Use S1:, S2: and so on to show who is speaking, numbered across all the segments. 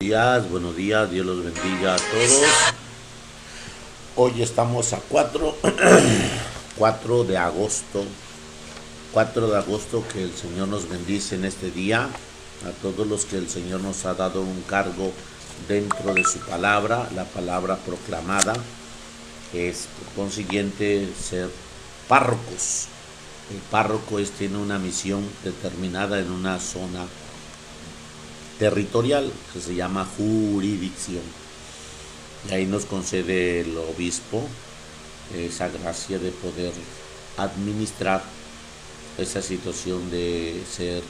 S1: buenos días, Dios los bendiga a todos. Hoy estamos a 4 de agosto, 4 de agosto, que el Señor nos bendice en este día, a todos los que el Señor nos ha dado un cargo dentro de su palabra, la palabra proclamada, es por consiguiente ser párrocos. El párroco tiene una misión determinada en una zona territorial que se llama jurisdicción. Y ahí nos concede el obispo esa gracia de poder administrar esa situación de ser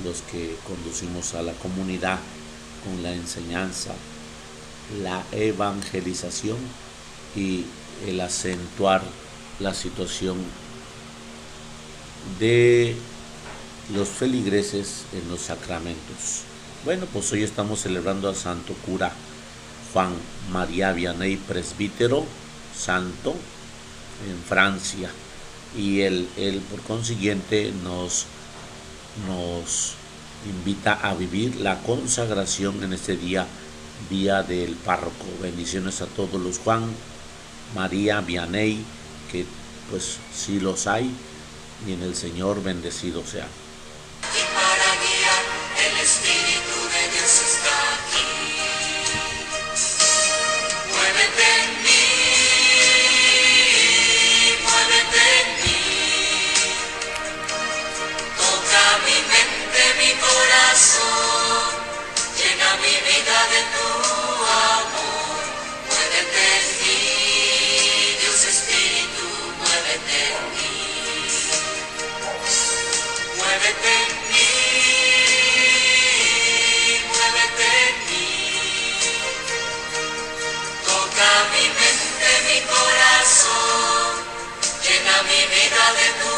S1: los que conducimos a la comunidad con la enseñanza, la evangelización y el acentuar la situación de los feligreses en los sacramentos. Bueno, pues hoy estamos celebrando al santo cura Juan María Vianney, presbítero, santo en Francia, y él por consiguiente nos invita a vivir la consagración en este día del párroco. Bendiciones a todos los Juan María Vianney, que pues sí los hay, y en el Señor bendecido sea.
S2: Y para guiar el Espíritu de Dios está aquí. Muévete en mí, muévete en mí. Toca mi mente, mi corazón, llena mi vida de tu amor. Muévete en mí, Dios Espíritu, muévete en mí. Muévete en mí, muévete en mí. Toca mi mente, mi corazón, llena mi vida de tu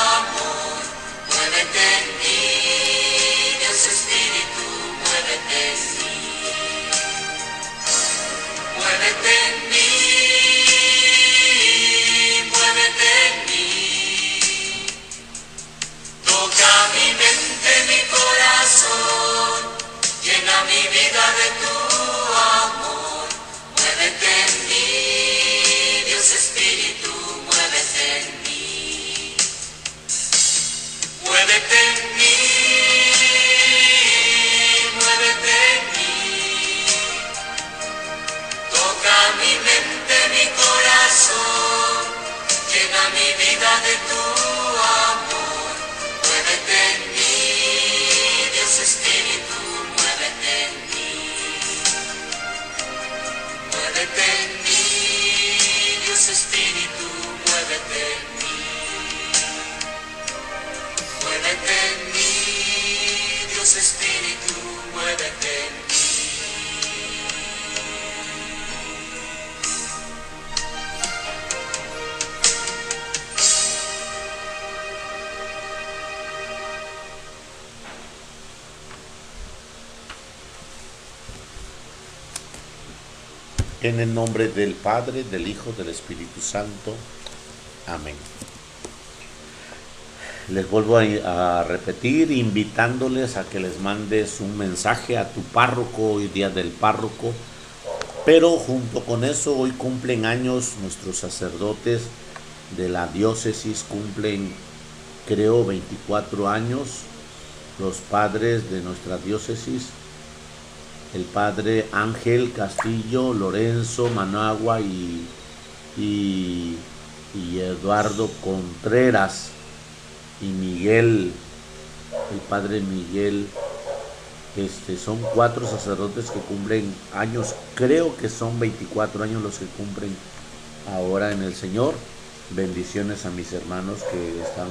S2: amor. Muévete en mí, Dios Espíritu, muévete en mí. Muévete en mí, muévete en mí. Toca mi mente, mi corazón, llena mi vida de tu amor. Muévete en mí, Dios Espíritu, muévete en mí. Muévete en mí, muévete en mí. Toca mi mente, mi corazón, llena mi vida de tu amor. Muévete en mí, Dios Espíritu, muévete en mí. Muévete en mí, Dios Espíritu, muévete en mí. Muévete en mí, Dios Espíritu, muévete en mí.
S1: En el nombre del Padre, del Hijo, del Espíritu Santo. Amén. Les vuelvo a repetir, invitándoles a que les mandes un mensaje a tu párroco, hoy día del párroco. Pero junto con eso, hoy cumplen años nuestros sacerdotes de la diócesis, cumplen creo 24 años, los padres de nuestra diócesis, el padre Ángel Castillo, Lorenzo Managua y Eduardo Contreras, y Miguel, el padre Miguel. Son 4 sacerdotes que cumplen años, creo que son 24 años los que cumplen ahora en el Señor. Bendiciones a mis hermanos que están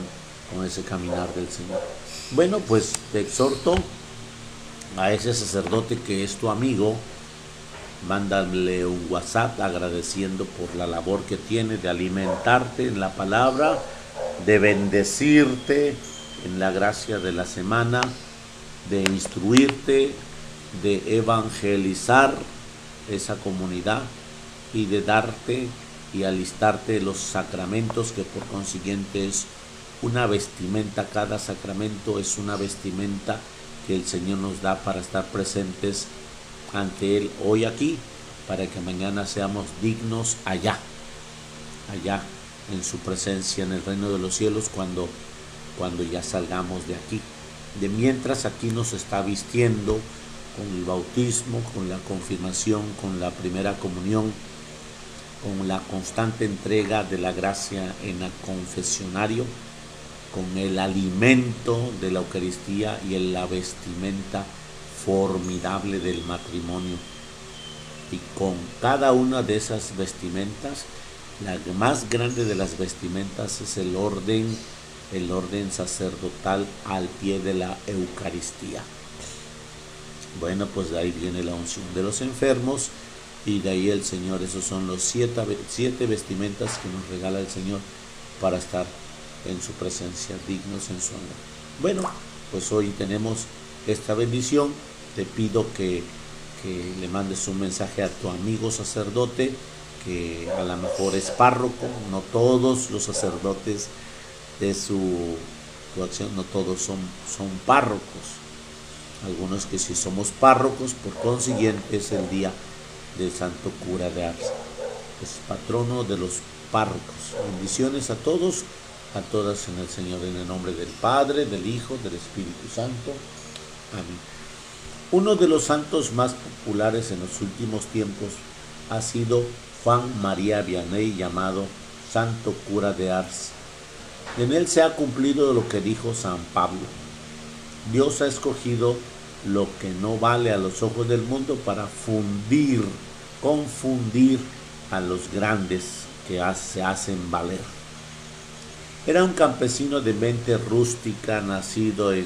S1: con ese caminar del Señor. Bueno, pues te exhorto a ese sacerdote que es tu amigo, mándale un WhatsApp agradeciendo por la labor que tiene de alimentarte en la palabra, de bendecirte en la gracia de la semana, de instruirte, de evangelizar esa comunidad y de darte y alistarte los sacramentos, que por consiguiente es una vestimenta. Cada sacramento es una vestimenta que el Señor nos da para estar presentes ante Él hoy aquí, para que mañana seamos dignos allá en su presencia en el reino de los cielos cuando ya salgamos de aquí. De mientras aquí nos está vistiendo con el bautismo, con la confirmación, con la primera comunión, con la constante entrega de la gracia en el confesionario, con el alimento de la Eucaristía y en la vestimenta formidable del matrimonio. Y con cada una de esas vestimentas, la más grande de las vestimentas es el orden sacerdotal al pie de la Eucaristía. Bueno, pues de ahí viene la unción de los enfermos y de ahí el Señor. Esos son los siete vestimentas que nos regala el Señor para estar en su presencia, dignos en su honor. Bueno, pues hoy tenemos esta bendición. Te pido que le mandes un mensaje a tu amigo sacerdote, que a lo mejor es párroco. No todos los sacerdotes de tu acción, no todos son párrocos. Algunos que sí somos párrocos, por consiguiente es el día del Santo Cura de Ars. Es patrono de los párrocos. Bendiciones a todos, a todas en el Señor, en el nombre del Padre, del Hijo, del Espíritu Santo. Amén. Uno de los santos más populares en los últimos tiempos ha sido Juan María Vianney, llamado Santo Cura de Ars. En él se ha cumplido lo que dijo San Pablo: Dios ha escogido lo que no vale a los ojos del mundo para confundir a los grandes que se hacen valer. Era un campesino de mente rústica, nacido en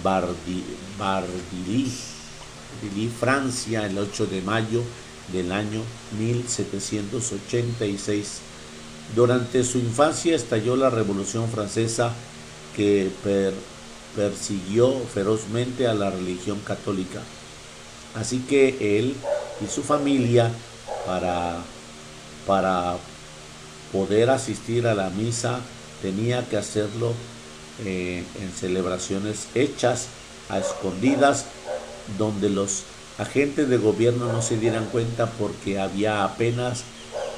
S1: Bardilly, Francia, el 8 de mayo del año 1786. Durante su infancia estalló la Revolución Francesa, que persiguió ferozmente a la religión católica. Así que él y su familia, para poder asistir a la misa, tenía que hacerlo en celebraciones hechas a escondidas, donde los agentes de gobierno no se dieran cuenta, porque había apenas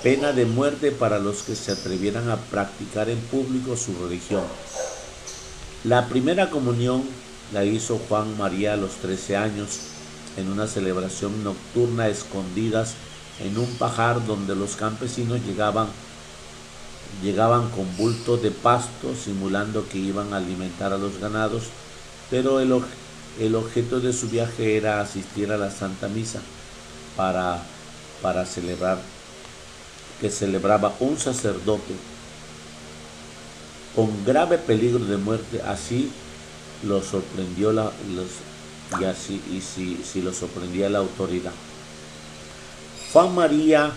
S1: pena de muerte para los que se atrevieran a practicar en público su religión. La primera comunión la hizo Juan María a los 13 años, en una celebración nocturna a escondidas en un pajar donde los campesinos llegaban con bultos de pasto, simulando que iban a alimentar a los ganados, pero el objeto de su viaje era asistir a la Santa Misa para celebrar, que celebraba un sacerdote con grave peligro de muerte. Así lo sorprendió lo sorprendía la autoridad. Juan María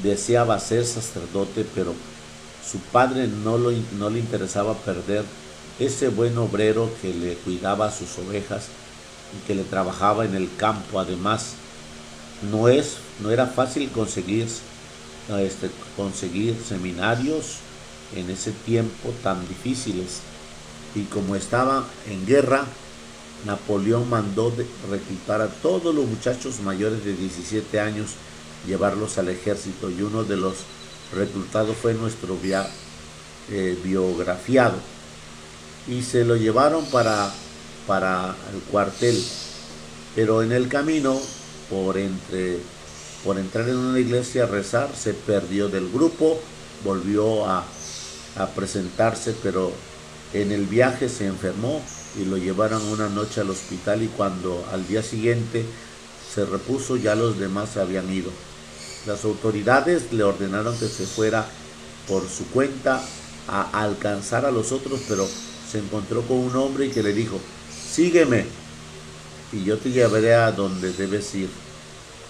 S1: deseaba ser sacerdote, pero su padre no le interesaba perder ese buen obrero que le cuidaba sus ovejas y que le trabajaba en el campo. Además, no era fácil conseguir seminarios en ese tiempo tan difíciles, y como estaba en guerra, Napoleón mandó reclutar a todos los muchachos mayores de 17 años, llevarlos al ejército, y uno de los reclutados fue nuestro biografiado, y se lo llevaron para el cuartel, pero en el camino, por entrar en una iglesia a rezar, se perdió del grupo. Volvió a presentarse, pero en el viaje se enfermó y lo llevaron una noche al hospital, y cuando al día siguiente se repuso, ya los demás se habían ido. Las autoridades le ordenaron que se fuera por su cuenta a alcanzar a los otros, pero se encontró con un hombre que le dijo: sígueme y yo te llevaré a donde debes ir.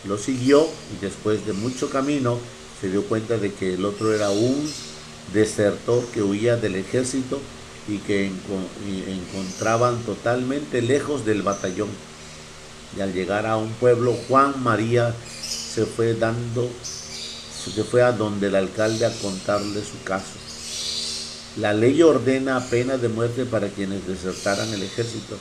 S1: Lo siguió, y después de mucho camino se dio cuenta de que el otro era un desertor que huía del ejército y que encontraban totalmente lejos del batallón. Y al llegar a un pueblo, Juan María se fue a donde el alcalde a contarle su caso. La ley ordena pena de muerte para quienes desertaran el ejército,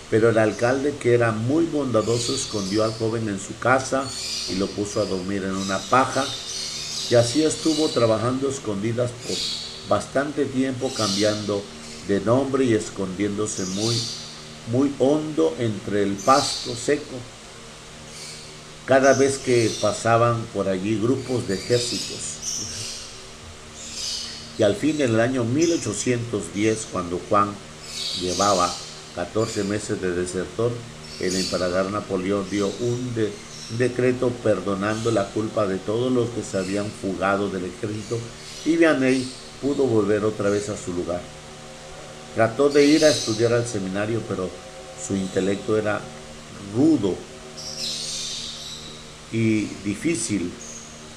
S1: Pero el alcalde, que era muy bondadoso, escondió al joven en su casa y lo puso a dormir en una paja, y así estuvo trabajando a escondidas por bastante tiempo, cambiando de nombre y escondiéndose muy hondo entre el pasto seco, cada vez que pasaban por allí grupos de ejércitos. Y al fin, en el año 1810, cuando Juan llevaba 14 meses de desertor, el emperador Napoleón dio un decreto perdonando la culpa de todos los que se habían fugado del ejército, y Vianney pudo volver otra vez a su lugar. Trató de ir a estudiar al seminario, pero su intelecto era rudo y difícil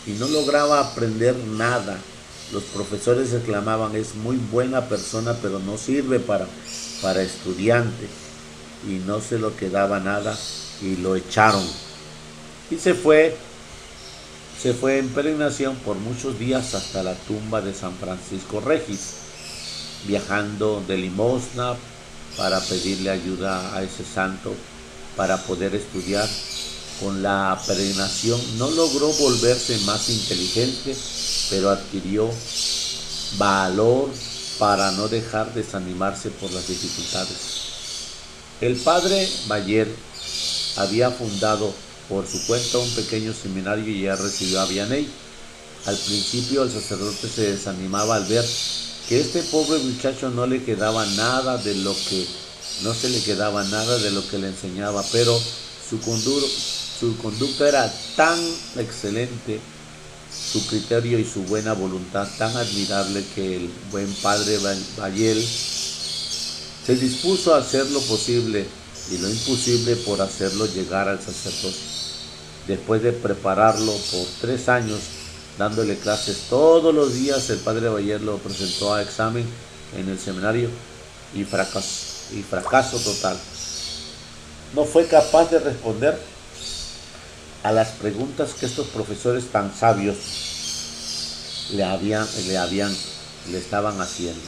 S1: y no lograba aprender nada. Los profesores reclamaban: es muy buena persona, pero no sirve para estudiante. Y no se lo quedaba nada y lo echaron. Y se fue en peregrinación por muchos días hasta la tumba de San Francisco Regis, viajando de limosna para pedirle ayuda a ese santo para poder estudiar. Con la peregrinación no logró volverse más inteligente, pero adquirió valor para no dejar desanimarse por las dificultades. El padre Bayer había fundado por su cuenta un pequeño seminario y ya recibió a Vianney. Al principio el sacerdote se desanimaba al ver que este pobre muchacho no se le quedaba nada de lo que le enseñaba, pero su conducta era tan excelente, su criterio y su buena voluntad tan admirable, que el buen padre Bayer se dispuso a hacer lo posible y lo imposible por hacerlo llegar al sacerdocio. Después de prepararlo por 3 años, dándole clases todos los días, el padre Bayer lo presentó a examen en el seminario y fracaso total. No fue capaz de responder a las preguntas que estos profesores tan sabios le estaban haciendo.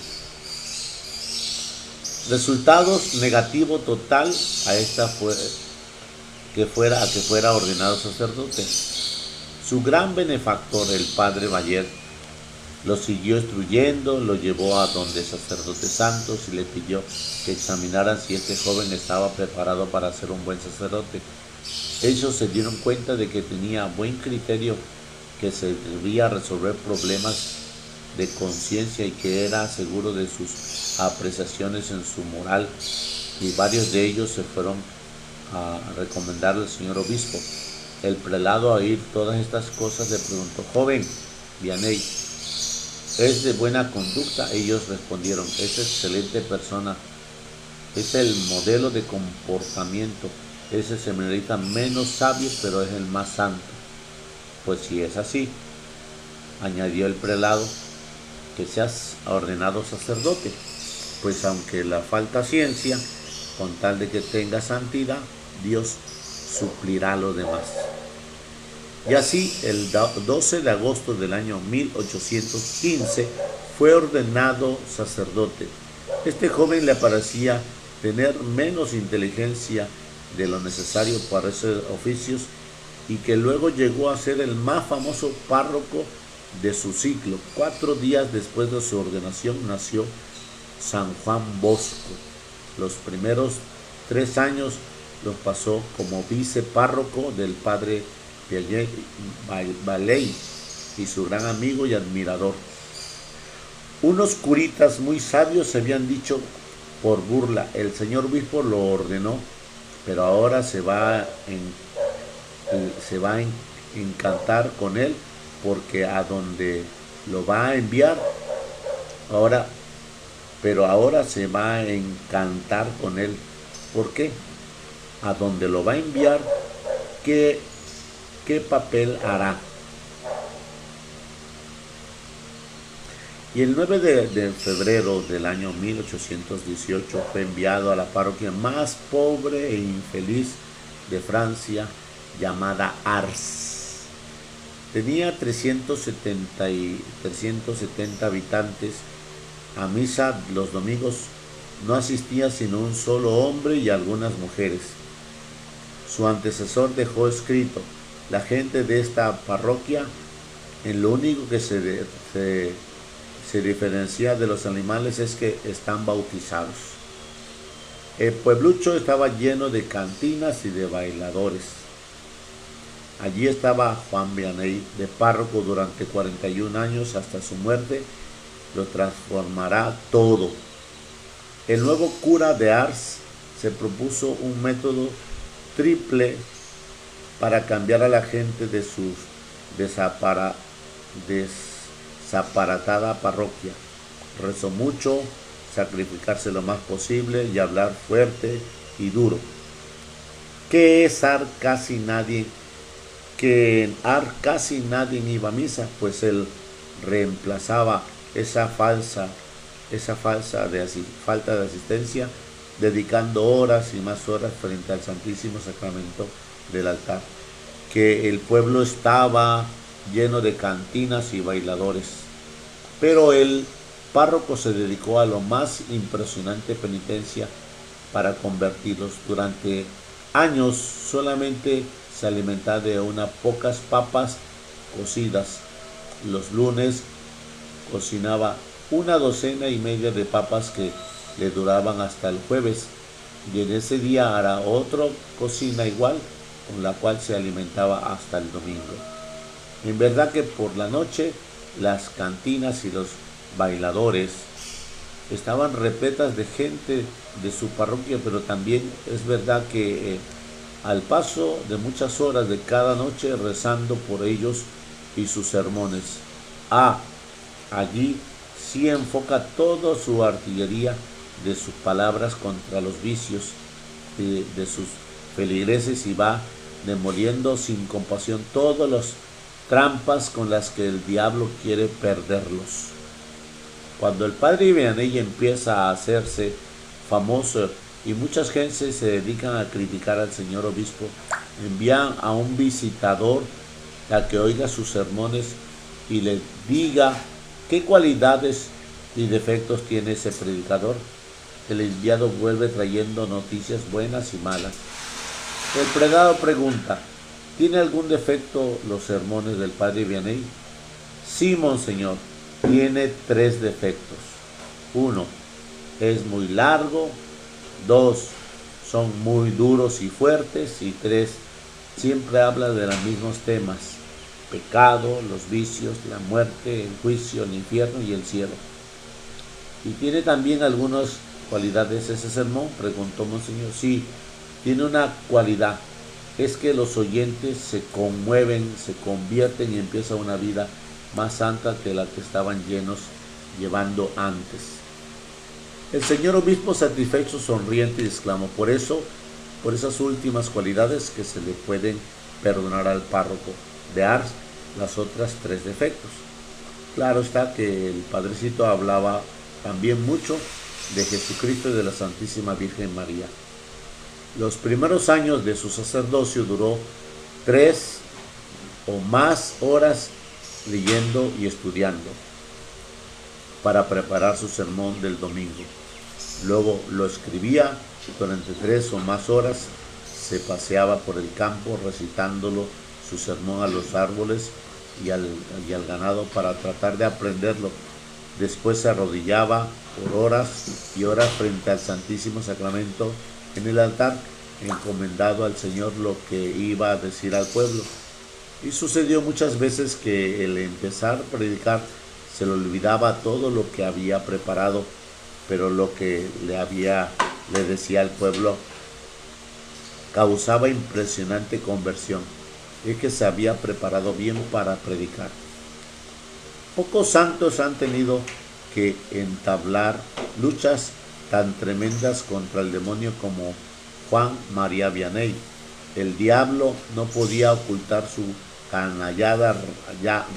S1: Resultados: negativo total que fuera ordenado sacerdote. Su gran benefactor, el padre Bayer, lo siguió instruyendo, lo llevó a donde sacerdotes santos y le pidió que examinaran si este joven estaba preparado para ser un buen sacerdote. Ellos se dieron cuenta de que tenía buen criterio, que servía resolver problemas de conciencia y que era seguro de sus apreciaciones en su moral, y varios de ellos se fueron a recomendarle al señor obispo. El prelado, al oír todas estas cosas, le preguntó: joven Vianney, ¿es de buena conducta? Ellos respondieron: es excelente persona, es el modelo de comportamiento, es el seminarista menos sabio, pero es el más santo. Pues si es así, añadió el prelado, que seas ordenado sacerdote, pues aunque le falta ciencia, con tal de que tenga santidad, Dios suplirá lo demás. Y así, el 12 de agosto del año 1815, fue ordenado sacerdote. Este joven le parecía tener menos inteligencia de lo necesario para esos oficios, y que luego llegó a ser el más famoso párroco de su ciclo. 4 días después de su ordenación nació San Juan Bosco. Los primeros 3 años los pasó como vicepárroco del padre Bayer y su gran amigo y admirador. Unos curitas muy sabios se habían dicho por burla: el señor obispo lo ordenó, pero ahora se va a encantar con él, porque a donde lo va a enviar ahora se va a encantar con él. ¿Por qué? A donde lo va a enviar, ¿qué papel hará? Y el 9 de febrero del año 1818 fue enviado a la parroquia más pobre e infeliz de Francia, llamada Ars. Tenía 370 habitantes. A misa los domingos no asistía sino un solo hombre y algunas mujeres. Su antecesor dejó escrito: la gente de esta parroquia, en lo único que se diferencia de los animales es que están bautizados. El pueblucho estaba lleno de cantinas y de bailadores. Allí estaba Juan Vianney, de párroco durante 41 años hasta su muerte. Lo transformará todo. El nuevo cura de Ars se propuso un método triple para cambiar a la gente de su desaparatada parroquia. Rezó mucho, sacrificarse lo más posible y hablar fuerte y duro. Que en Ars casi nadie iba a misa, pues él reemplazaba esa falta de asistencia, dedicando horas y más horas frente al Santísimo Sacramento del altar. Que el pueblo estaba lleno de cantinas y bailadores. Pero el párroco se dedicó a lo más impresionante penitencia para convertirlos. Durante años solamente se alimentaba de unas pocas papas cocidas. Los lunes cocinaba una docena y media de papas que le duraban hasta el jueves, y en ese día hará otra cocina igual, con la cual se alimentaba hasta el domingo. En verdad que por la noche las cantinas y los bailadores estaban repletas de gente de su parroquia, pero también es verdad que al paso de muchas horas de cada noche rezando por ellos y sus sermones. Allí sí enfoca toda su artillería de sus palabras contra los vicios de sus feligreses y va demoliendo sin compasión todas las trampas con las que el diablo quiere perderlos. Cuando el padre Vianney empieza a hacerse famoso y muchas gentes se dedican a criticar al señor obispo, envían a un visitador a que oiga sus sermones y le diga qué cualidades y defectos tiene ese predicador. El enviado vuelve trayendo noticias buenas y malas. El predicador pregunta: ¿tiene algún defecto los sermones del padre Vianney? Sí, monseñor, tiene 3 defectos. 1, es muy largo. 2, son muy duros y fuertes. Y 3, siempre habla de los mismos temas: pecado, los vicios, la muerte, el juicio, el infierno y el cielo. ¿Y tiene también algunas cualidades ese sermón?, preguntó monseñor. Sí, tiene una cualidad: es que los oyentes se conmueven, se convierten y empieza una vida más santa que la que estaban llevando antes. El señor obispo, satisfecho, sonriente, exclamó: por esas últimas cualidades que se le pueden perdonar al párroco de Ars las otras 3 defectos. Claro está que el padrecito hablaba también mucho de Jesucristo y de la Santísima Virgen María. Los primeros años de su sacerdocio duró 3 o más horas leyendo y estudiando para preparar su sermón del domingo. Luego lo escribía durante 3 o más horas, se paseaba por el campo recitándolo su sermón a los árboles y al ganado para tratar de aprenderlo. Después se arrodillaba por horas y horas frente al Santísimo Sacramento en el altar, encomendado al Señor lo que iba a decir al pueblo. Y sucedió muchas veces que al empezar a predicar se le olvidaba todo lo que había preparado, pero lo que le decía al pueblo causaba impresionante conversión. Es que se había preparado bien para predicar. Pocos santos han tenido que entablar luchas tan tremendas contra el demonio como Juan María Vianney. El diablo no podía ocultar su canallada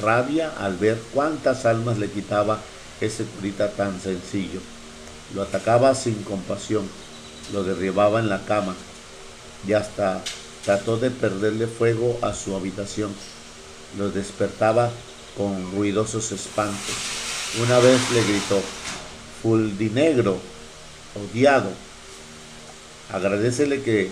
S1: rabia al ver cuántas almas le quitaba ese curita tan sencillo. Lo atacaba sin compasión, lo derribaba en la cama y hasta trató de prenderle fuego a su habitación. Lo despertaba con ruidosos espantos. Una vez le gritó: Fuldinegro, odiado. Agradecele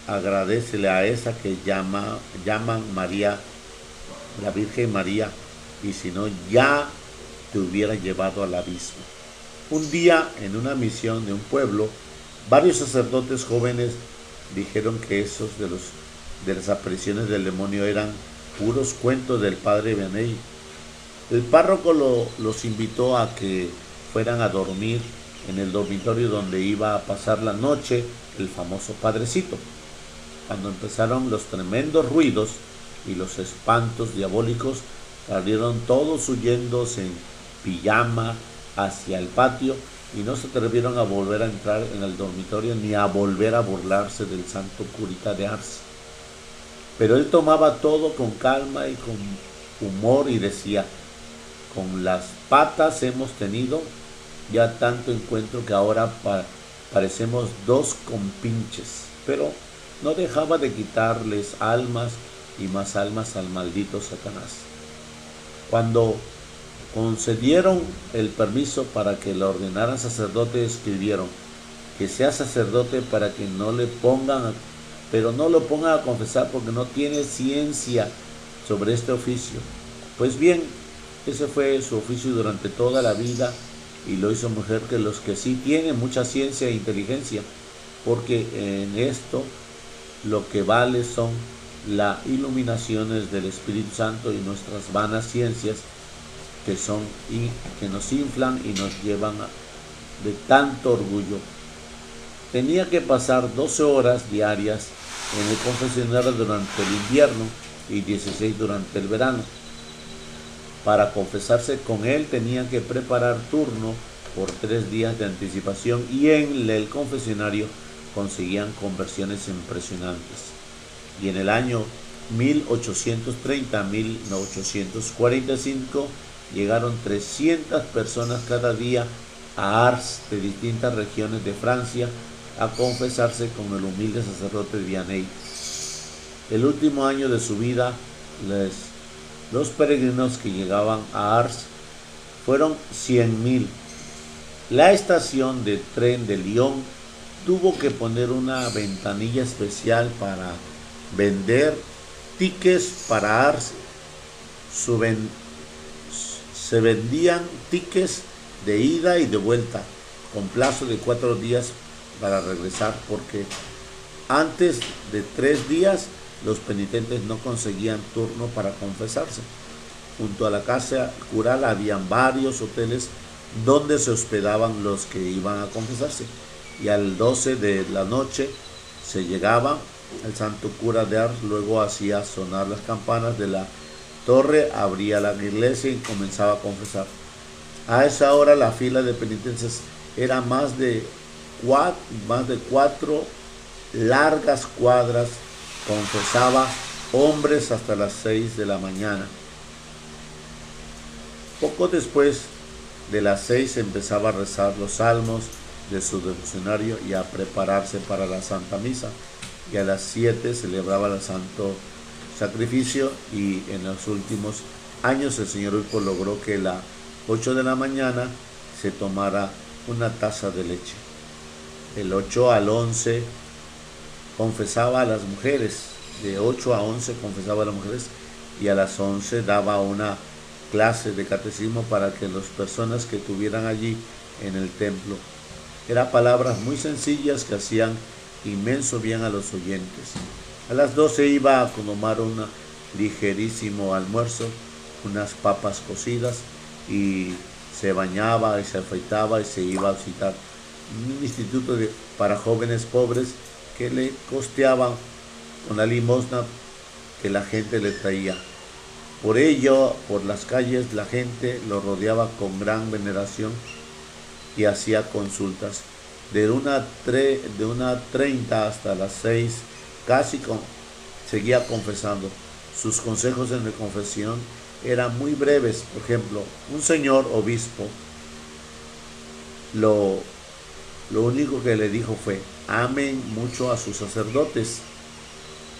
S1: agradecele a esa que llaman María, la Virgen María, y si no, ya te hubiera llevado al abismo. Un día, en una misión de un pueblo, varios sacerdotes jóvenes dijeron que esos de las apariciones del demonio eran puros cuentos del padre Vianney. El párroco los invitó a que fueran a dormir en el dormitorio donde iba a pasar la noche el famoso padrecito. Cuando empezaron los tremendos ruidos y los espantos diabólicos, salieron todos huyendo en pijama hacia el patio y no se atrevieron a volver a entrar en el dormitorio ni a volver a burlarse del santo curita de Ars. Pero él tomaba todo con calma y con humor y decía: con las patas hemos tenido ya tanto encuentro que ahora parecemos dos compinches. Pero no dejaba de quitarles almas y más almas al maldito Satanás. Cuando concedieron el permiso para que lo ordenaran sacerdote, escribieron: que sea sacerdote para que no le pongan, pero no lo pongan a confesar porque no tiene ciencia sobre este oficio. Pues bien, ese fue su oficio durante toda la vida y lo hizo mejor que los que sí tienen mucha ciencia e inteligencia, porque en esto lo que vale son las iluminaciones del Espíritu Santo y nuestras vanas ciencias que nos inflan y nos llevan de tanto orgullo. Tenía que pasar 12 horas diarias en el confesionario durante el invierno y 16 durante el verano. Para confesarse con él tenían que preparar turno por 3 días de anticipación y en el confesionario conseguían conversiones impresionantes. Y en el año 1830-1845 llegaron 300 personas cada día a Ars de distintas regiones de Francia a confesarse con el humilde sacerdote Vianney. El último año de su vida, los peregrinos que llegaban a Ars fueron 100,000. La estación de tren de Lyon tuvo que poner una ventanilla especial para vender tickets para Ars. Se vendían tickets de ida y de vuelta con plazo de 4 días para regresar, porque antes de 3 días los penitentes no conseguían turno para confesarse. Junto a la casa cural habían varios hoteles donde se hospedaban los que iban a confesarse, y al 12 de la noche se llegaba. El santo cura de Ars luego hacía sonar las campanas de la torre, abría la iglesia y comenzaba a confesar. A esa hora la fila de penitentes era más de 4 largas cuadras. Confesaba hombres hasta las 6 de la mañana. Poco después de las 6 empezaba a rezar los salmos de su devocionario y a prepararse para la Santa Misa. Y a las 7 celebraba el Santo Sacrificio, y en los últimos años el señor Obispo logró que a las 8 de la mañana se tomara una taza de leche. Del 8 al 11 confesaba a las mujeres, de 8 a 11 confesaba a las mujeres, y a las 11 daba una clase de catecismo para que las personas que estuvieran allí en el templo. Eran palabras muy sencillas que hacían inmenso bien a los oyentes. A las 12 iba a tomar un ligerísimo almuerzo, unas papas cocidas, y se bañaba y se afeitaba y se iba a visitar un instituto para jóvenes pobres que le costeaban con la limosna que la gente le traía. Por ello, por las calles la gente lo rodeaba con gran veneración y hacía consultas. De una 30 hasta las 6 seguía confesando. Sus consejos en la confesión eran muy breves. Por ejemplo, un señor obispo lo único que le dijo fue: amen mucho a sus sacerdotes.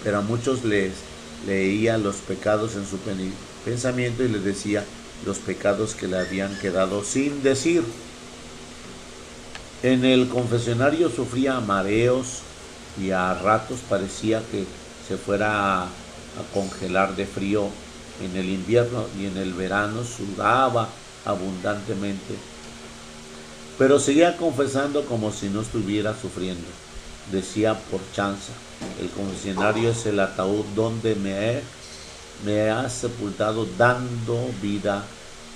S1: Pero a muchos les leía los pecados en su pensamiento y les decía: los pecados que le habían quedado sin decir. En el confesionario sufría mareos y a ratos parecía que se fuera a congelar de frío en el invierno, y en el verano sudaba abundantemente, pero seguía confesando como si no estuviera sufriendo. Decía por chanza: el confesionario es el ataúd donde me has sepultado, dando vida,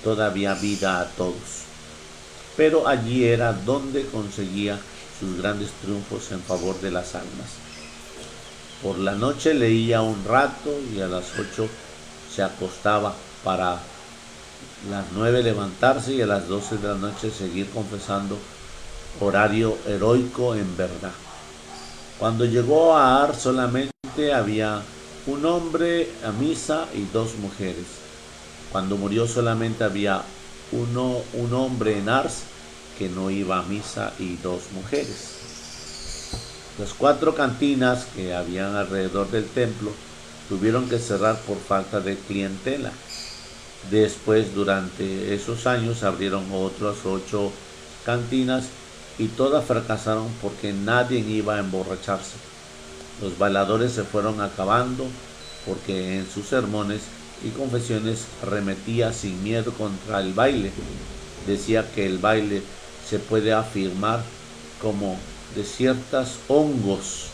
S1: todavía vida a todos. Pero allí era donde conseguía sus grandes triunfos en favor de las almas. Por la noche leía un rato y a las 8 se acostaba, para las 9 levantarse y a las 12 de la noche seguir confesando. Horario heroico en verdad. Cuando llegó a Ars solamente había un hombre a misa y 2 mujeres. Cuando murió solamente había un hombre en Ars que no iba a misa y 2 mujeres. Las 4 cantinas que habían alrededor del templo tuvieron que cerrar por falta de clientela. Después, durante esos años, abrieron otras 8 cantinas y todas fracasaron porque nadie iba a emborracharse. Los bailadores se fueron acabando porque en sus sermones y confesiones arremetía sin miedo contra el baile. Decía que el baile se puede afirmar como de ciertos hongos.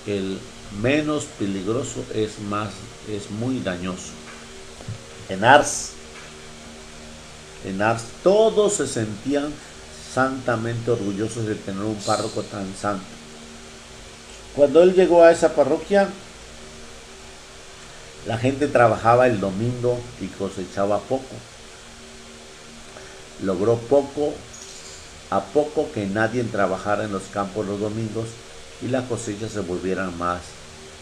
S1: El menos peligroso es muy dañoso. En Ars todos se sentían santamente orgullosos de tener un párroco tan santo. Cuando él llegó a esa parroquia, la gente trabajaba el domingo y cosechaba poco. Logró a poco que nadie trabajara en los campos los domingos y las cosechas se volvieran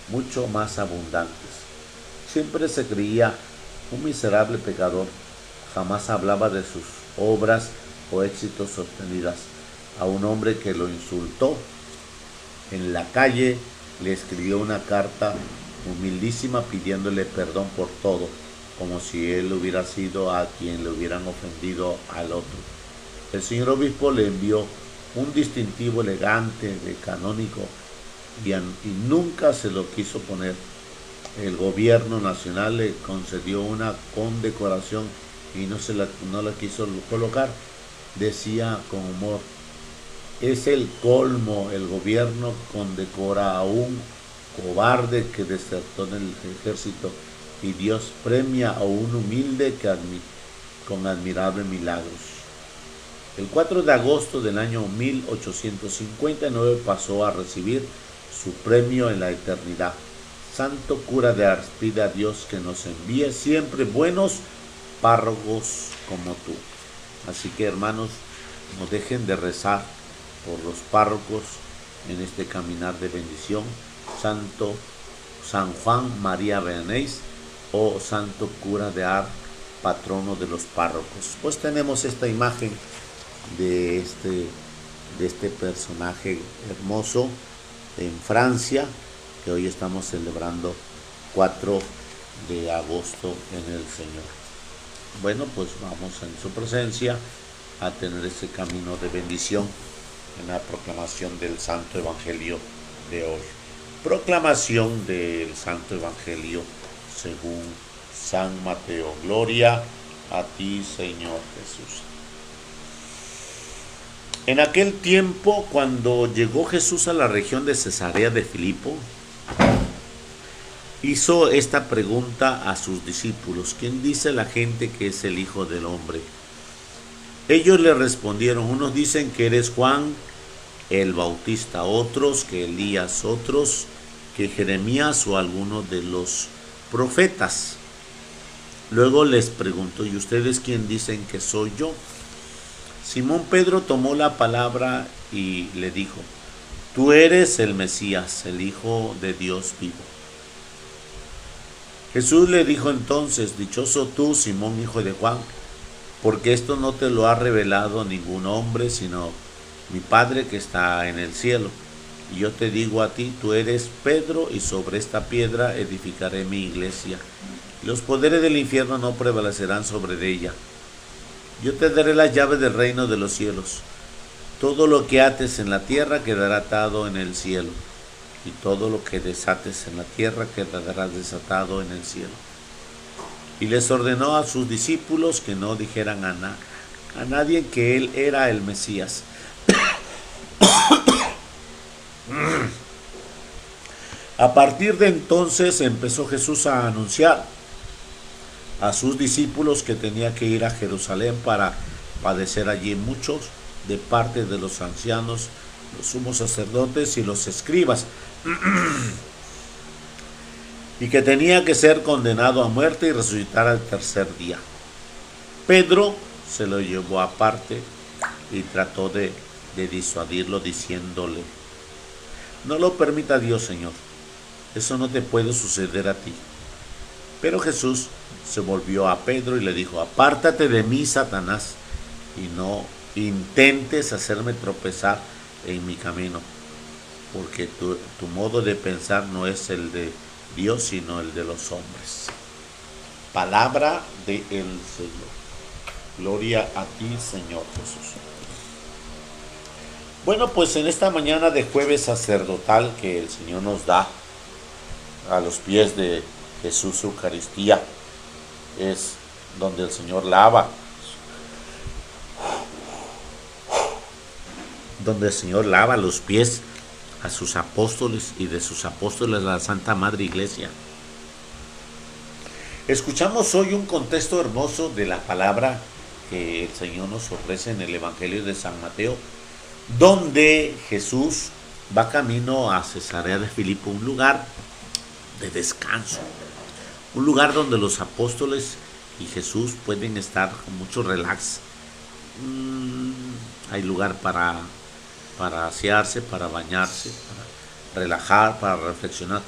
S1: mucho más abundantes. Siempre se creía un miserable pecador, jamás hablaba de sus obras o éxitos sostenidas. A un hombre que lo insultó en la calle le escribió una carta humildísima pidiéndole perdón por todo, como si él hubiera sido a quien le hubieran ofendido al otro. El señor obispo le envió un distintivo elegante de canónigo y nunca se lo quiso poner. El gobierno nacional le concedió una condecoración y no la quiso colocar. Decía con humor: es el colmo, el gobierno condecora a un cobarde que desertó en el ejército y Dios premia a un humilde con admirables milagros. El 4 de agosto del año 1859 pasó a recibir su premio en la eternidad. Santo cura de Ars, pide a Dios que nos envíe siempre buenos párrocos como tú. Así que, hermanos, no dejen de rezar por los párrocos en este caminar de bendición. Santo San Juan María Vianney, o Santo cura de Ars, patrono de los párrocos. Pues tenemos esta imagen de este personaje hermoso en Francia, que hoy estamos celebrando 4 de agosto en el Señor. Bueno, pues vamos en su presencia a tener ese camino de bendición en la proclamación del Santo Evangelio de hoy. Proclamación del Santo Evangelio según San Mateo. Gloria a ti, Señor Jesús. En aquel tiempo, cuando llegó Jesús a la región de Cesarea de Filipo, hizo esta pregunta a sus discípulos: ¿quién dice la gente que es el Hijo del Hombre? Ellos le respondieron: unos dicen que eres Juan el Bautista, otros que Elías, otros que Jeremías o alguno de los profetas. Luego les preguntó: ¿y ustedes quién dicen que soy yo? Simón Pedro tomó la palabra y le dijo: tú eres el Mesías, el Hijo de Dios vivo. Jesús le dijo entonces: dichoso tú, Simón, hijo de Juan, porque esto no te lo ha revelado ningún hombre, sino mi Padre que está en el cielo. Y yo te digo a ti: tú eres Pedro, y sobre esta piedra edificaré mi iglesia, Los poderes del infierno no prevalecerán sobre ella. Yo te daré las llaves del reino de los cielos. Todo lo que ates en la tierra quedará atado en el cielo, y todo lo que desates en la tierra quedará desatado en el cielo. Y les ordenó a sus discípulos que no dijeran a nadie que él era el Mesías. A partir de entonces empezó Jesús a anunciar a sus discípulos que tenía que ir a Jerusalén para padecer allí muchos de parte de los ancianos, los sumos sacerdotes y los escribas, y que tenía que ser condenado a muerte y resucitar al tercer día. Pedro se lo llevó aparte y trató de disuadirlo diciéndole: no lo permita Dios, Señor, eso no te puede suceder a ti. Pero Jesús se volvió a Pedro y le dijo: apártate de mí, Satanás, y no intentes hacerme tropezar en mi camino, porque tu modo de pensar no es el de Dios, sino el de los hombres. Palabra del Señor. Gloria a ti, Señor Jesús. Bueno, pues en esta mañana de jueves sacerdotal que el Señor nos da a los pies de Jesús Eucaristía, es donde el Señor lava, los pies a sus apóstoles y de sus apóstoles a la Santa Madre Iglesia. Escuchamos hoy un contexto hermoso de la palabra que el Señor nos ofrece en el Evangelio de San Mateo, donde Jesús va camino a Cesarea de Filipo, un lugar de descanso, un lugar donde los apóstoles y Jesús pueden estar con mucho relax. Hay lugar para asearse, para bañarse, para relajar, para reflexionar.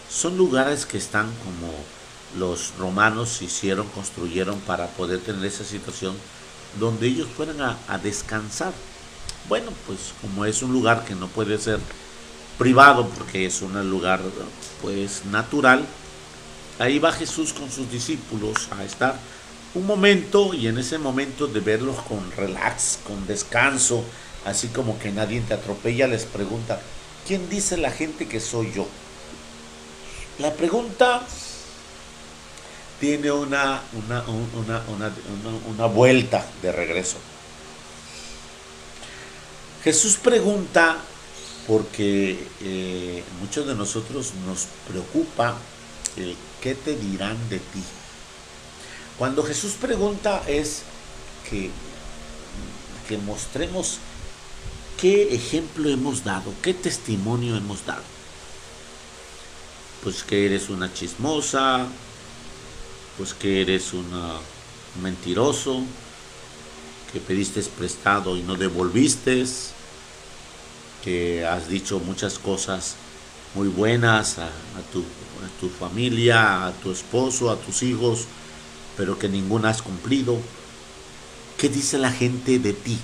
S1: Son lugares que están como los romanos construyeron para poder tener esa situación donde ellos fueran a descansar. Bueno, pues como es un lugar que no puede ser privado porque es un lugar pues natural, ahí va Jesús con sus discípulos a estar un momento, y en ese momento de verlos con relax, con descanso, así como que nadie te atropella, les pregunta: ¿quién dice la gente que soy yo? La pregunta tiene una vuelta de regreso. Jesús pregunta porque muchos de nosotros nos preocupa el qué te dirán de ti. Cuando Jesús pregunta es que mostremos qué ejemplo hemos dado, qué testimonio hemos dado. Pues que eres una chismosa, pues que eres un mentiroso, que pediste prestado y no devolviste, que has dicho muchas cosas muy buenas a tu familia, a tu esposo, a tus hijos, pero que ninguna has cumplido. ¿Qué dice la gente de ti?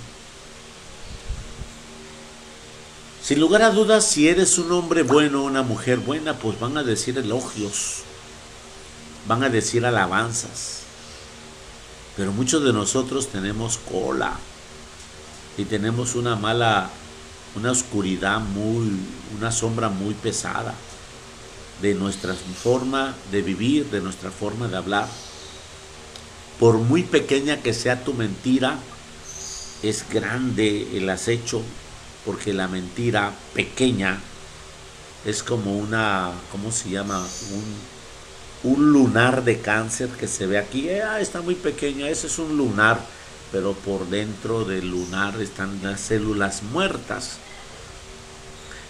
S1: Sin lugar a dudas, si eres un hombre bueno o una mujer buena, pues van a decir elogios, van a decir alabanzas. Pero muchos de nosotros tenemos cola y tenemos una oscuridad una sombra muy pesada de nuestra forma de vivir, de nuestra forma de hablar. Por muy pequeña que sea tu mentira, es grande el acecho, porque la mentira pequeña es como ¿cómo se llama? Un lunar de cáncer que se ve aquí. Está muy pequeña, ese es un lunar, pero por dentro del lunar están las células muertas.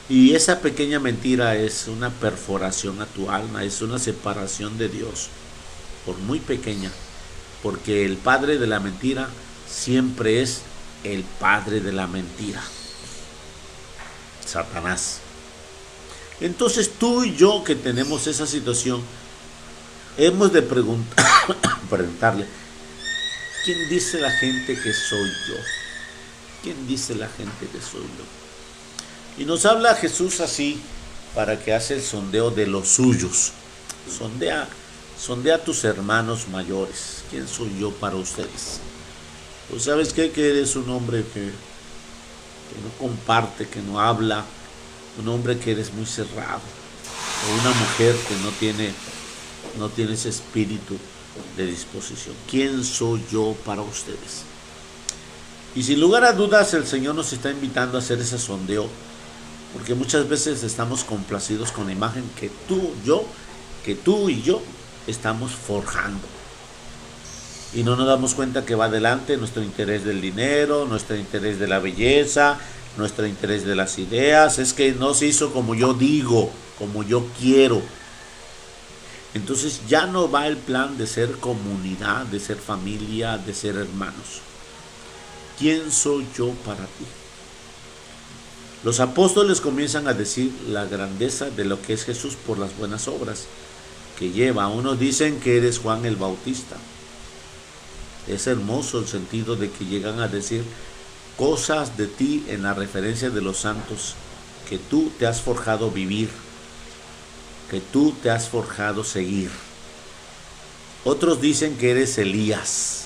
S1: Y esa pequeña mentira es una perforación a tu alma, es una separación de Dios, por muy pequeña, porque el padre de la mentira siempre es el padre de la mentira, Satanás. Entonces tú y yo, que tenemos esa situación, hemos de preguntarle: ¿quién dice la gente que soy yo? ¿Quién dice la gente que soy yo? Y nos habla Jesús así, para que hace el sondeo de los suyos. Sondea sondea a tus hermanos mayores. ¿Quién soy yo para ustedes? Pues sabes qué, que eres un hombre que no comparte, que no habla, un hombre que eres muy cerrado, o una mujer que no tiene ese espíritu de disposición. ¿Quién soy yo para ustedes? Y sin lugar a dudas el Señor nos está invitando a hacer ese sondeo, porque muchas veces estamos complacidos con la imagen que tú y yo estamos forjando. Y no nos damos cuenta que va adelante nuestro interés del dinero, nuestro interés de la belleza, nuestro interés de las ideas. Es que no se hizo como yo digo, como yo quiero. Entonces ya no va el plan de ser comunidad, de ser familia, de ser hermanos. ¿Quién soy yo para ti? Los apóstoles comienzan a decir la grandeza de lo que es Jesús por las buenas obras que lleva. Unos dicen que eres Juan el Bautista. Es hermoso el sentido de que llegan a decir cosas de ti en la referencia de los santos que tú te has forjado vivir, que tú te has forjado seguir. Otros dicen que eres Elías,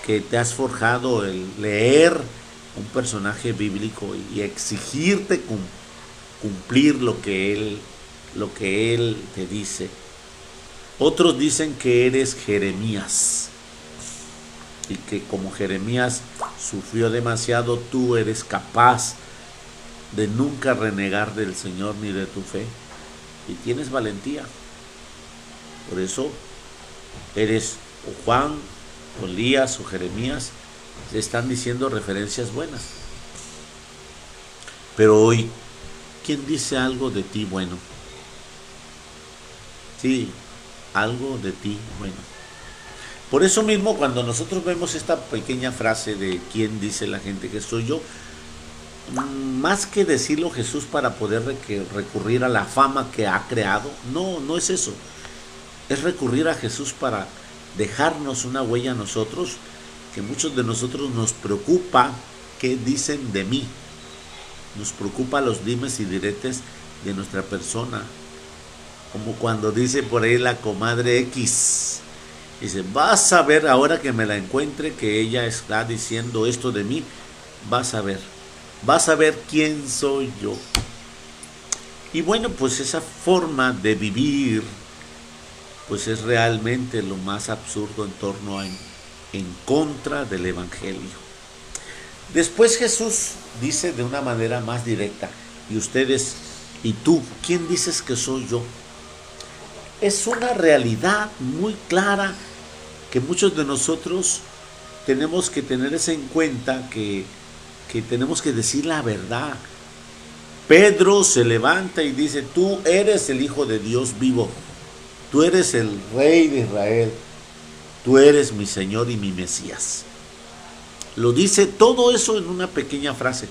S1: que te has forjado el leer un personaje bíblico y exigirte cumplir lo que él te dice. Otros dicen que eres Jeremías y que como Jeremías sufrió demasiado, tú eres capaz de nunca renegar del Señor ni de tu fe y tienes valentía. Por eso eres o Juan, o Elías o Jeremías. Se están diciendo referencias buenas. Pero hoy, ¿quién dice algo de ti bueno? Sí, algo de ti bueno. Por eso mismo, cuando nosotros vemos esta pequeña frase de quién dice la gente que soy yo, más que decirlo Jesús para poder recurrir a la fama que ha creado, no es eso. Es recurrir a Jesús para dejarnos una huella a nosotros, que muchos de nosotros nos preocupa qué dicen de mí. Nos preocupa los dimes y diretes de nuestra persona. Como cuando dice por ahí la comadre X, dice, vas a ver ahora que me la encuentre que ella está diciendo esto de mí, vas a ver quién soy yo. Y bueno, pues esa forma de vivir pues es realmente lo más absurdo en contra del Evangelio. Después Jesús dice de una manera más directa, y ustedes, y tú, ¿quién dices que soy yo? Es una realidad muy clara que muchos de nosotros tenemos que tener eso en cuenta, que tenemos que decir la verdad. Pedro se levanta y dice, tú eres el Hijo de Dios vivo, tú eres el Rey de Israel, tú eres mi Señor y mi Mesías. Lo dice todo eso en una pequeña frase.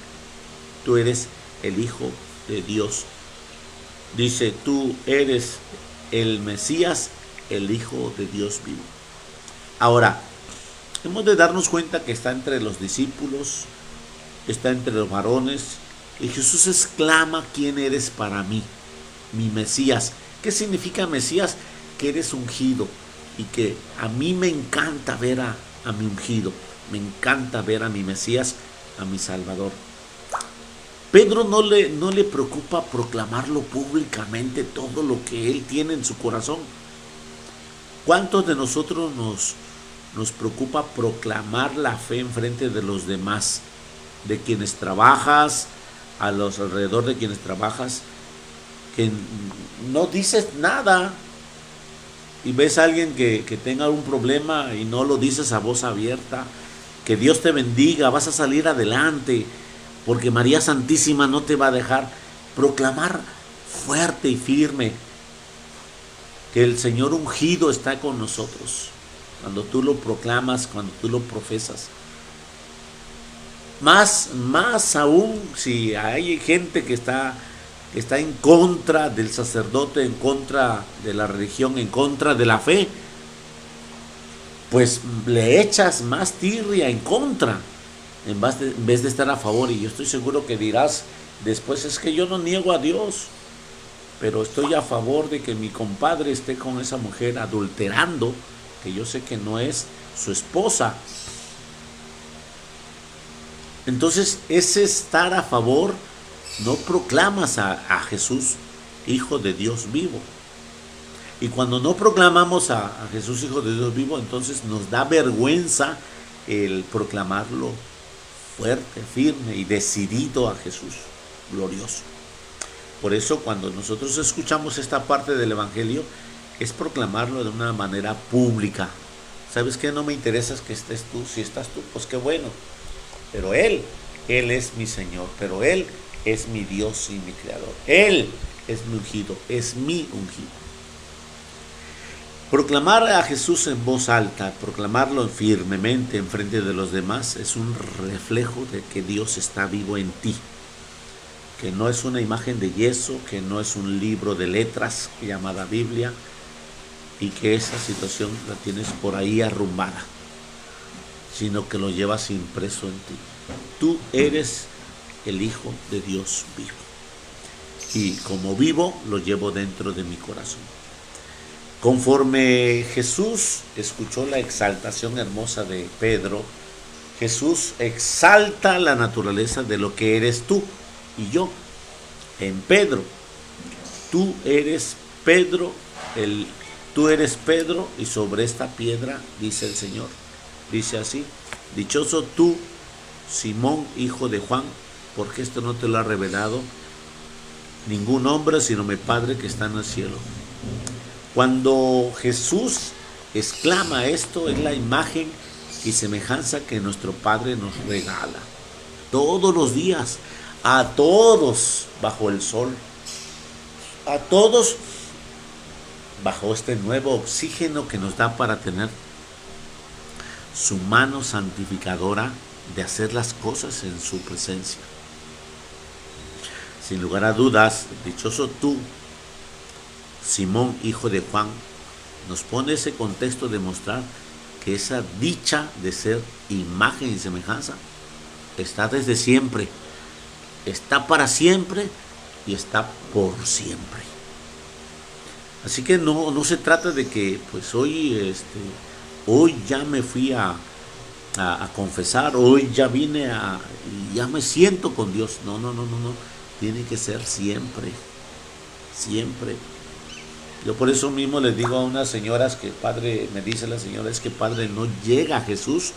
S1: Tú eres el Hijo de Dios. Dice, tú eres el Mesías, el Hijo de Dios vivo. Ahora, hemos de darnos cuenta que está entre los discípulos, está entre los varones, y Jesús exclama, ¿quién eres para mí? Mi Mesías. ¿Qué significa Mesías? Que eres ungido, y que a mí me encanta ver a mi ungido, me encanta ver a mi Mesías, a mi Salvador. Pedro no le preocupa proclamarlo públicamente todo lo que él tiene en su corazón. ¿Cuántos de nosotros nos preocupa proclamar la fe en frente de los demás, de quienes trabajas, a los alrededor de quienes trabajas, que no dices nada y ves a alguien que tenga un problema y no lo dices a voz abierta? Que Dios te bendiga, vas a salir adelante, porque María Santísima no te va a dejar. Proclamar fuerte y firme que el Señor ungido está con nosotros. Cuando tú lo proclamas, cuando tú lo profesas. Más aún si hay gente que está en contra del sacerdote, en contra de la religión, en contra de la fe, pues le echas más tirria en contra, en vez de estar a favor. Y yo estoy seguro que dirás después, es que yo no niego a Dios. pero estoy a favor de que mi compadre esté con esa mujer adulterando, que yo sé que no es su esposa. Entonces, ese estar a favor, no proclamas a Jesús, Hijo de Dios vivo. Y cuando no proclamamos a Jesús, Hijo de Dios vivo, entonces nos da vergüenza el proclamarlo fuerte, firme y decidido a Jesús glorioso. Por eso cuando nosotros escuchamos esta parte del Evangelio, es proclamarlo de una manera pública. ¿Sabes qué? No me interesa que estés tú. Si estás tú, pues qué bueno. Pero Él es mi Señor. Pero Él es mi Dios y mi Creador. Él es mi ungido. Es mi ungido. Proclamar a Jesús en voz alta, proclamarlo firmemente en frente de los demás, es un reflejo de que Dios está vivo en ti. Que no es una imagen de yeso, que no es un libro de letras llamada Biblia, y que esa situación la tienes por ahí arrumbada, sino que lo llevas impreso en ti. Tú eres el Hijo de Dios vivo, y como vivo lo llevo dentro de mi corazón. Conforme Jesús escuchó la exaltación hermosa de Pedro, Jesús exalta la naturaleza de lo que eres tú y yo. En Pedro, tú eres Pedro, y sobre esta piedra, dice el Señor, dice así: dichoso tú, Simón, hijo de Juan, porque esto no te lo ha revelado ningún hombre, sino mi Padre que está en el cielo. Cuando Jesús exclama esto, es la imagen y semejanza que nuestro Padre nos regala todos los días, a todos bajo el sol, a todos bajo este nuevo oxígeno que nos da para tener su mano santificadora de hacer las cosas en su presencia. Sin lugar a dudas, dichoso tú, Simón, hijo de Juan, nos pone ese contexto de mostrar que esa dicha de ser imagen y semejanza está desde siempre, está para siempre y está por siempre. Así que no se trata de que pues hoy ya me fui a confesar, hoy ya vine y ya me siento con Dios. No, tiene que ser siempre, siempre. Yo por eso mismo les digo a unas señoras que Padre, me dice la señora, es que Padre, no llega Jesús,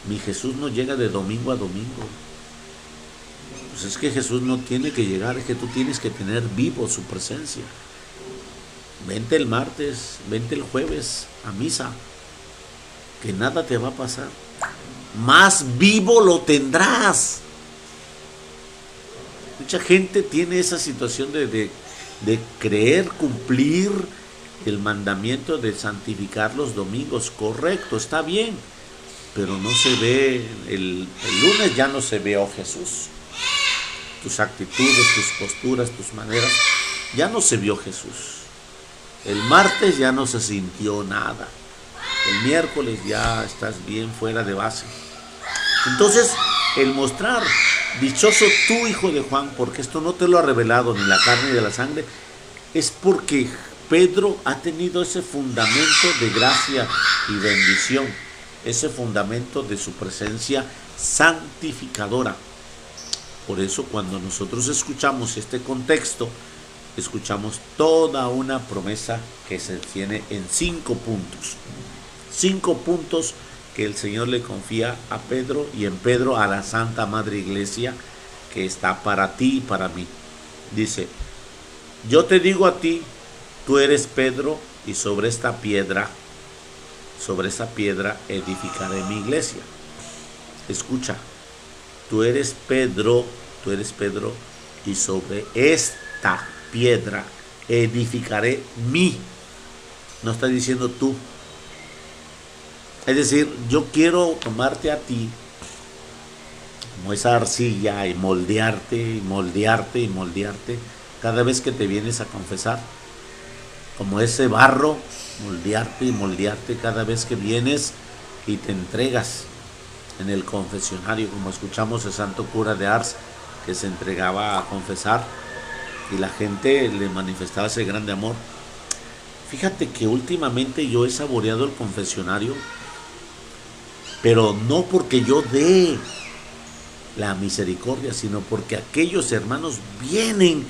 S1: mi Jesús no llega de domingo a domingo. Pues es que Jesús no tiene que llegar, es que tú tienes que tener vivo su presencia. Vente el martes, vente el jueves a misa, que nada te va a pasar. Más vivo lo tendrás. Mucha gente tiene esa situación de creer cumplir el mandamiento de santificar los domingos. Correcto, está bien, pero no se ve, el lunes ya no se ve, oh Jesús. Tus actitudes, tus posturas, tus maneras, ya no se vio Jesús. El martes ya no se sintió nada. El miércoles ya estás bien fuera de base. Entonces, el mostrar, dichoso tú, hijo de Juan, porque esto no te lo ha revelado ni la carne ni de la sangre, es porque Pedro ha tenido ese fundamento de gracia y bendición, ese fundamento de su presencia santificadora. Por eso cuando nosotros escuchamos este contexto, escuchamos toda una promesa que se tiene en 5 puntos. 5 puntos que el Señor le confía a Pedro y en Pedro a la Santa Madre Iglesia, que está para ti y para mí. Dice: yo te digo a ti, tú eres Pedro, y sobre esta piedra edificaré mi iglesia. Escucha, tú eres Pedro, y sobre esta piedra edificaré mi. No está diciendo tú. Es decir, yo quiero tomarte a ti como esa arcilla y moldearte cada vez que te vienes a confesar. Como ese barro, moldearte cada vez que vienes y te entregas en el confesionario, como escuchamos el santo cura de Ars, que se entregaba a confesar. y la gente le manifestaba ese grande amor. Fíjate que últimamente yo he saboreado el confesionario, pero no porque yo dé la misericordia, sino porque aquellos hermanos vienen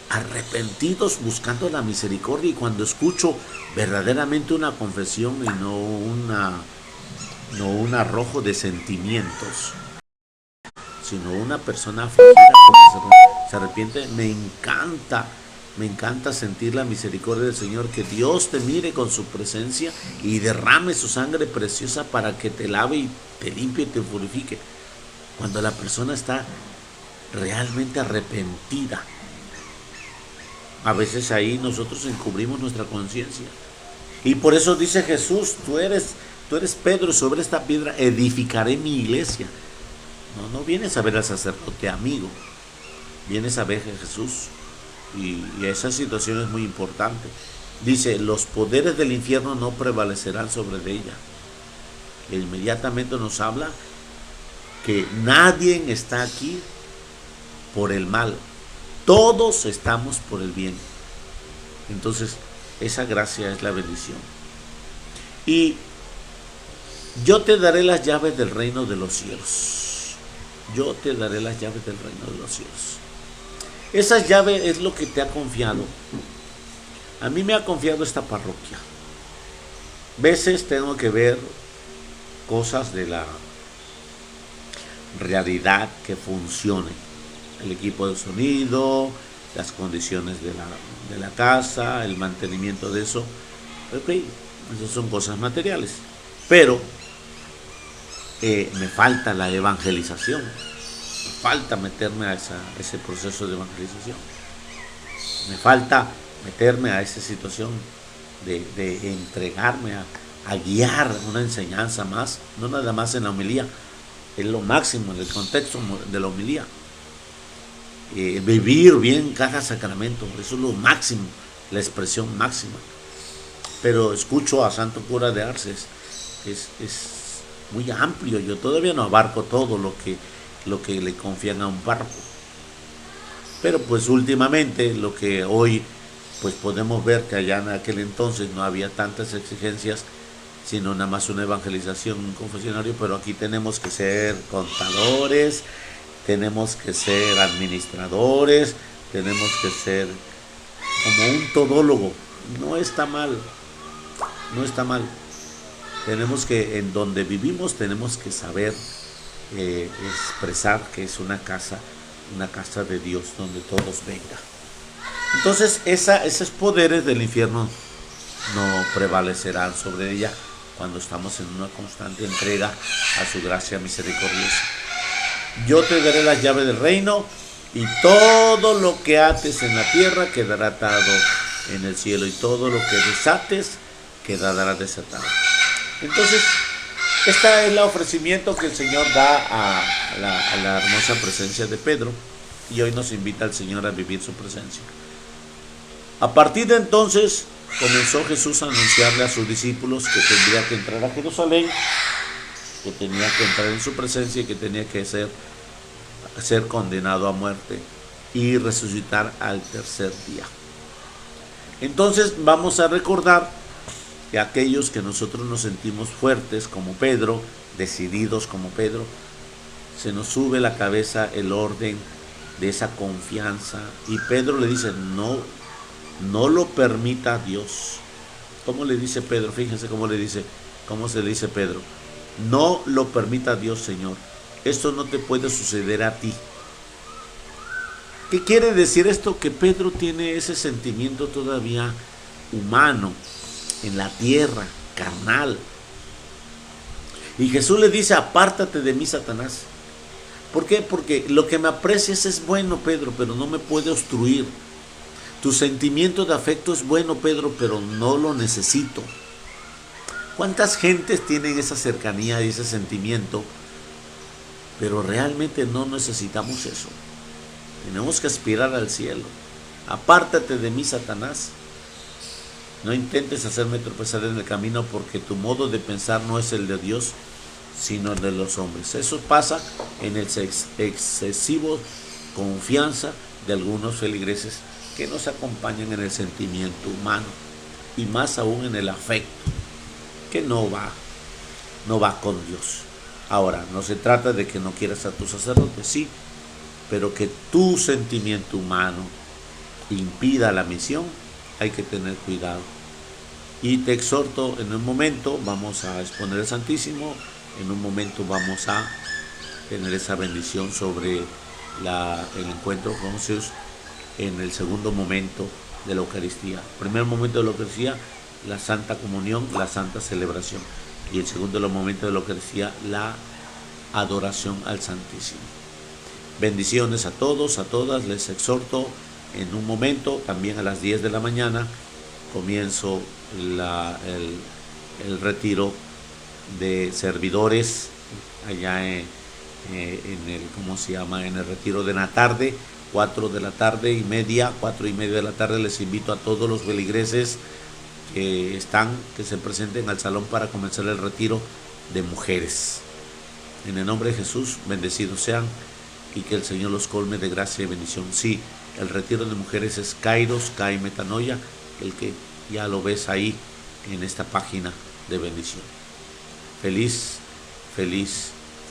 S1: arrepentidos buscando la misericordia, y cuando escucho verdaderamente una confesión y no un arrojo de sentimientos, sino una persona afligida porque se arrepiente, me encanta sentir la misericordia del Señor, que Dios te mire con su presencia y derrame su sangre preciosa para que te lave y te limpie y te purifique. Cuando la persona está realmente arrepentida, a veces ahí nosotros encubrimos nuestra conciencia. Y por eso dice Jesús, tú eres Pedro, sobre esta piedra edificaré mi iglesia. No vienes a ver al sacerdote amigo, vienes a ver a Jesús. Y esa situación es muy importante. Dice, los poderes del infierno no prevalecerán sobre ella. E inmediatamente nos habla que nadie está aquí por el mal, todos estamos por el bien. Entonces, esa gracia es la bendición. Y yo te daré las llaves del reino de los cielos. Yo te daré las llaves del reino de los cielos. Esa llave es lo que te ha confiado. A mí me ha confiado esta parroquia. Veces tengo que ver cosas de la realidad que funcione. El equipo de sonido, las condiciones de la casa, el mantenimiento de eso. Ok, esas son cosas materiales. Pero me falta la evangelización. Falta meterme a ese proceso de evangelización. Me falta meterme a esa situación de entregarme a guiar una enseñanza más, no nada más en la homilía, es lo máximo en el contexto de la homilía. Vivir bien cada sacramento, eso es lo máximo, la expresión máxima. Pero escucho a Santo Cura de Arces, es muy amplio, yo todavía no abarco todo lo que le confían a un párroco. Pero pues últimamente, lo que hoy pues podemos ver, que allá en aquel entonces no había tantas exigencias, sino nada más una evangelización, un confesionario, pero aquí tenemos que ser contadores, tenemos que ser administradores, tenemos que ser como un todólogo. No está mal, no está mal. Tenemos que, en donde vivimos, tenemos que saber expresar que es una casa de Dios donde todos vengan. Entonces esos poderes del infierno no prevalecerán sobre ella cuando estamos en una constante entrega a su gracia misericordiosa. Yo te daré las llaves del reino, y todo lo que ates en la tierra quedará atado en el cielo, y todo lo que desates quedará desatado. Entonces, este es el ofrecimiento que el Señor da a la hermosa presencia de Pedro, y hoy nos invita el Señor a vivir su presencia. A partir de entonces comenzó Jesús a anunciarle a sus discípulos que tendría que entrar a Jerusalén, que tenía que entrar en su presencia y que tenía que ser condenado a muerte y resucitar al tercer día. Entonces vamos a recordar que aquellos que nosotros nos sentimos fuertes como Pedro, decididos como Pedro, se nos sube la cabeza el orden de esa confianza, y Pedro le dice, no lo permita Dios. ¿Cómo le dice Pedro? Fíjense cómo se le dice Pedro. No lo permita Dios, Señor. Esto no te puede suceder a ti. ¿Qué quiere decir esto? Que Pedro tiene ese sentimiento todavía humano, en la tierra, carnal. Y Jesús le dice, apártate de mí, Satanás. ¿Por qué? Porque lo que me aprecias es bueno, Pedro, pero no me puede obstruir. Tu sentimiento de afecto es bueno, Pedro, pero no lo necesito. ¿Cuántas gentes tienen esa cercanía y ese sentimiento? Pero realmente no necesitamos eso. Tenemos que aspirar al cielo. Apártate de mí, Satanás. No intentes hacerme tropezar en el camino, porque tu modo de pensar no es el de Dios, sino el de los hombres. Eso pasa en el excesivo confianza de algunos feligreses que nos acompañan en el sentimiento humano y más aún en el afecto, que no va con Dios. Ahora, no se trata de que no quieras a tu sacerdote, sí, pero que tu sentimiento humano impida la misión, hay que tener cuidado. Y te exhorto, en un momento vamos a exponer el Santísimo, en un momento vamos a tener esa bendición sobre el encuentro con Jesús en el segundo momento de la Eucaristía. Primer momento de la Eucaristía, la Santa Comunión, la Santa Celebración. Y el segundo momento de la Eucaristía, la adoración al Santísimo. Bendiciones a todos, a todas. Les exhorto en un momento, también a las 10 de la mañana, comienzo el retiro de servidores allá en el retiro de la tarde, 4 de la tarde y media, 4 y media de la tarde. Les invito a todos los feligreses que se presenten al salón para comenzar el retiro de mujeres. En el nombre de Jesús, bendecidos sean y que el Señor los colme de gracia y bendición. Sí, el retiro de mujeres es Kairos, Kai Metanoia, el que ya lo ves ahí en esta página de bendición. Feliz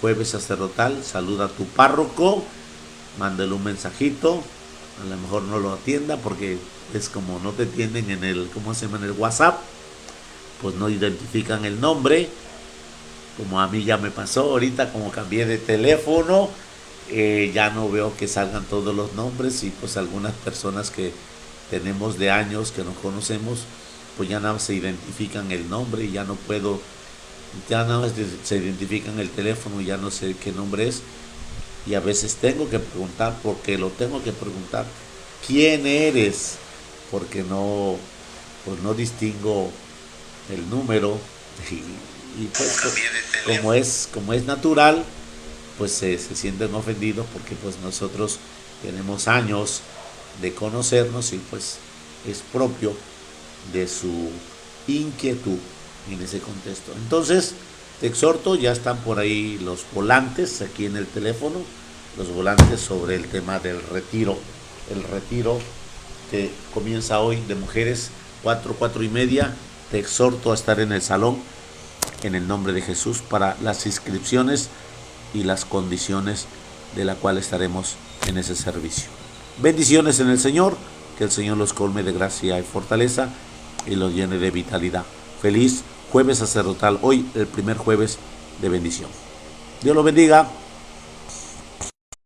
S1: jueves sacerdotal. Saluda a tu párroco, mándale un mensajito, a lo mejor no lo atienda porque es como no te atienden en el WhatsApp, pues no identifican el nombre, como a mí ya me pasó ahorita, como cambié de teléfono, ya no veo que salgan todos los nombres, y pues algunas personas que tenemos de años que nos conocemos, pues ya nada más se identifican el nombre y ya no puedo, ya nada más se identifican el teléfono y ya no sé qué nombre es. Y a veces tengo que preguntar, porque lo tengo que preguntar, ¿quién eres? Porque no distingo el número, y pues como es natural, pues se sienten ofendidos, porque pues nosotros tenemos años de conocernos y pues es propio de su inquietud en ese contexto. Entonces te exhorto, ya están por ahí los volantes aquí en el teléfono, los volantes sobre el tema del retiro. El retiro que comienza hoy de mujeres, 4 y media. Te exhorto a estar en el salón en el nombre de Jesús para las inscripciones y las condiciones de la cual estaremos en ese servicio. Bendiciones en el Señor, que el Señor los colme de gracia y fortaleza y los llene de vitalidad. Feliz jueves sacerdotal, hoy el primer jueves de bendición. Dios los bendiga.